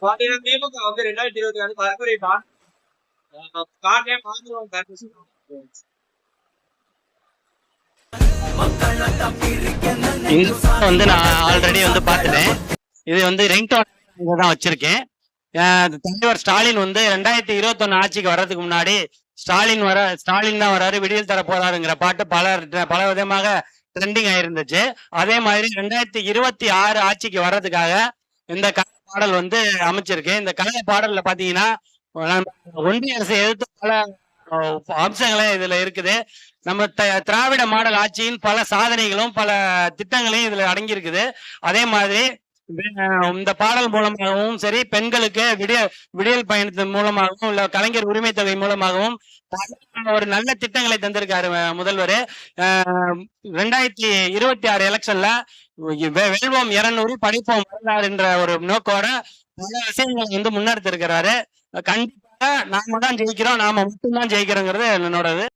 பாத்தீங்கன்னா திமுக வந்து 2026 பரப்புரை காட்டே மாற்றுவோம் வந்து நான் ஆல்ரெடி வந்து பார்த்துட்டேன். இது வந்து ரிங்டோன் தான் வச்சிருக்கேன். தலைவர் ஸ்டாலின் வந்து 2021 ஆட்சிக்கு வர்றதுக்கு முன்னாடி ஸ்டாலின் தான் வராரு, விடியல் தர போறாருங்கிற பாட்டு பல விதமாக ட்ரெண்டிங் ஆயிருந்துச்சு. அதே மாதிரி 2026 ஆட்சிக்கு வர்றதுக்காக இந்த கலை பாடல் வந்து அமைச்சிருக்கேன். இந்த கலை பாடல்ல பாத்தீங்கன்னா ஒன்றிய அரசை எதிர்த்து பல அம்சங்களே இதுல இருக்குது. நம்ம திராவிட மாடல் ஆட்சியின் பல சாதனைகளும் பல திட்டங்களையும் இதுல அடங்கி இருக்குது. அதே மாதிரி இந்த பாடல் மூலமாகவும் சரி, பெண்களுக்கு விடியல் பயணத்தின் மூலமாகவும் இல்ல கலைஞர் உரிமை தொகை மூலமாகவும் ஒரு நல்ல திட்டங்களை தந்திருக்காரு முதல்வர். 2026 எலெக்ஷன்ல வெல்வோம் 200 படிப்போம் 16 என்ற ஒரு நோக்கோட பல விஷயங்களை வந்து முன்னெடுத்திருக்கிறாரு. கண்டிப்பாக நாம தான் ஜெயிக்கிறோம், நாம மட்டும்தான் ஜெயிக்கிறோங்கிறது என்னோடது.